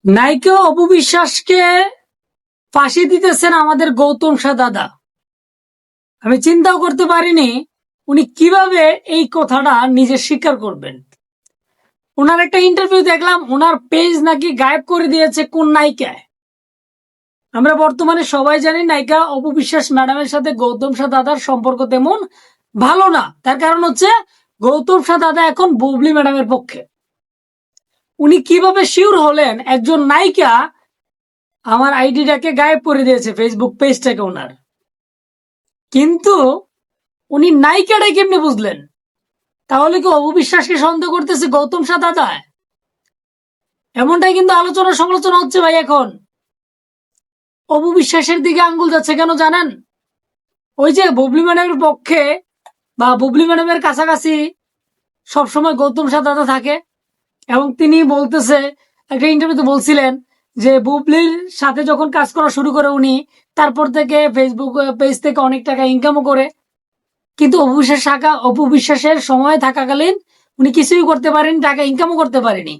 নায়িকা অপু বিশ্বাসকে ফাঁসি দিতেছেন আমাদের গৌতম দাদা। আমি চিন্তাও করতে পারিনি উনি কিভাবে এই কথাটা নিজে স্বীকার করবেন। ওনার একটা ইন্টারভিউ দেখলাম, ওনার পেজ নাকি গায়েব করে দিয়েছে কোন নায়িকায়। আমরা বর্তমানে সবাই জানি নায়িকা অপু বিশ্বাস ম্যাডামের সাথে গৌতম দাদার সম্পর্ক তেমন ভালো না। তার কারণ হচ্ছে গৌতম দাদা এখন বুবলি ম্যাডামের পক্ষে। উনি কিভাবে শিওর হলেন একজন নায়িকা আমার আইডিটাকে গায়েব করে দিয়েছে, ফেসবুক পেজটাকে ওনার? কিন্তু উনি নায়িকাটাই কেমনে বুঝলেন? তাহলে কি অপু বিশ্বাসকে সন্দেহ করতেছে গৌতম দাদা? এমনটাই কিন্তু আলোচনা সমালোচনা হচ্ছে ভাই। এখন অপু বিশ্বাসের দিকে আঙ্গুল যাচ্ছে কেন জানেন? ওই যে বুবলি ম্যাডামের পক্ষে বা বুবলি ম্যাডামের কাছাকাছি সবসময় গৌতম দাদা থাকে, এবং তিনি বলতেছে, একটা ইন্টারভিউতে বলছিলেন যে বুবলির সাথে যখন কাজ করা শুরু করে উনি, তারপর থেকে ফেসবুক পেজ থেকে অনেক টাকা ইনকামও করে। কিন্তু অপু বিশ্বাসের সময় থাকাকালীন উনি কিছুই করতে পারেনি, টাকা ইনকামও করতে পারেনি।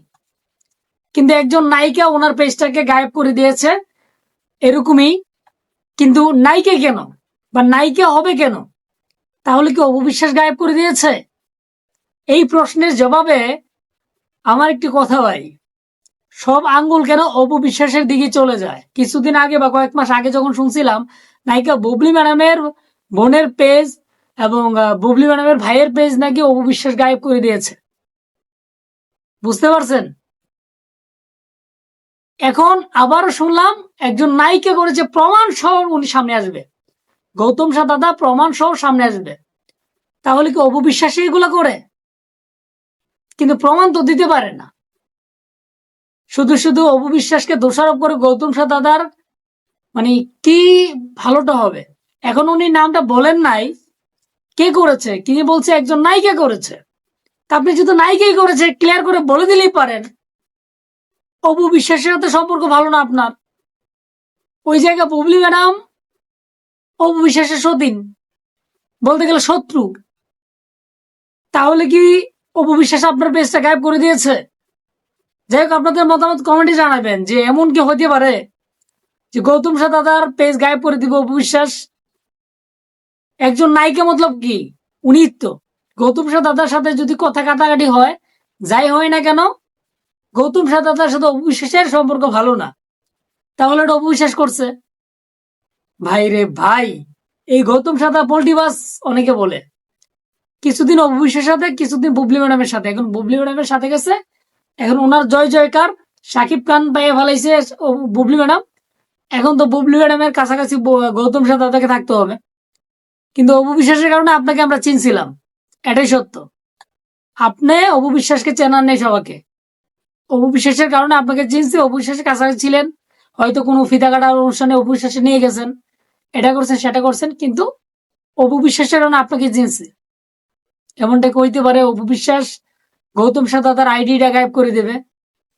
কিন্তু একজন নায়িকা ওনার পেজটাকে গায়েব করে দিয়েছে, এরকমই। কিন্তু নায়িকা কেন বা নায়িকা হবে কেন? তাহলে কি অপু বিশ্বাস গায়েব করে দিয়েছে? এই প্রশ্নের জবাবে আমার একটি কথা ভাই, সব আঙ্গুল কেন অপু বিশ্বাসের দিকে চলে যায়? কিছুদিন আগে বা কয়েক মাস আগে যখন শুনছিলাম নায়িকা বুবলি ম্যাডামের বোনের পেজ এবং বুবলি ম্যাডামের ভাইয়ের পেজ নাকি অপু বিশ্বাস গায়েব করে দিয়েছে, বুঝতে পারছেন? এখন আবারও শুনলাম একজন নায়িকা করেছে, প্রমাণ সহ উনি সামনে আসবে, গৌতম দাদা প্রমাণ সহ সামনে আসবে। তাহলে কি অপু বিশ্বাস এগুলো করে? কিন্তু প্রমাণ তো দিতে পারে না, শুধু শুধু অপু বিশ্বাসকে দোষারোপ করে গৌতম দাদার মানে কি ভালোটা হবে? এখন উনি নামটা বলেন নাই কে করেছে, তিনি বলছে একজন নায়িকা করেছে। তা আপনি যদি নায়িকাই করেছে ক্লিয়ার করে বলে দিলেই পারেন। অপু বিশ্বাসের সাথে সম্পর্ক ভালো না আপনার, ওই জায়গায় বুবলি ম্যাডাম অপু বিশ্বাসের সতীন, বলতে গেলে শত্রু। তাহলে কি অপু বিশ্বাস আপনার পেজটা গায়েব করে দিয়েছে? যাই হোক, আপনাদের মতামত কমেন্টে জানাবেন যে এমন কি হতে পারে যে গৌতম দাদার পেজ গায়েব করে দিব অপু বিশ্বাস? একজন নায়িকা মতলব কি? উনি তো গৌতম দাদার সাথে যদি কথা কাটাকাটি হয়, যাই হয় না কেন, গৌতম দাদার সাথে অপু বিশ্বাসের সম্পর্ক ভালো না, তাহলে এটা অপু বিশ্বাস করছে। ভাই রে ভাই, এই গৌতম দাদা পোল্টিবাস অনেকে বলে। কিছুদিন অপু বিশ্বাসের সাথে, কিছুদিন বুবলি ম্যাডামের সাথে, এখন বুবলি ম্যাডামের সাথে গেছে। এখন ওনার জয় জয়কার, সাকিব খান পাইয়ে ফেলাইছে বুবলি ম্যাডাম। এখন তো বুবলি ম্যাডামের কাছাকাছি গৌতম দাদাকে থাকতে হবে। কিন্তু অপু বিশ্বাসের কারণে আপনাকে আমরা চিনছিলাম, এটাই সত্য। আপনি অপু বিশ্বাসকে চেনার নেই সবাইকে। অপু বিশ্বাসের কারণে আপনাকে চিনছি, অপু বিশ্বাসের কাছাকাছি ছিলেন, হয়তো কোনো ফিতা কাটার অনুষ্ঠানে অপু বিশ্বাসে নিয়ে গেছেন, এটা করছেন সেটা করছেন, কিন্তু অপু বিশ্বাসের কারণে আপনাকে চিনছি। এমনটা কইতে পারে অপু বিশ্বাস গৌতম দাদার আইডিটা গায়েব করে দেবে?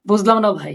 বুঝলাম না ভাই।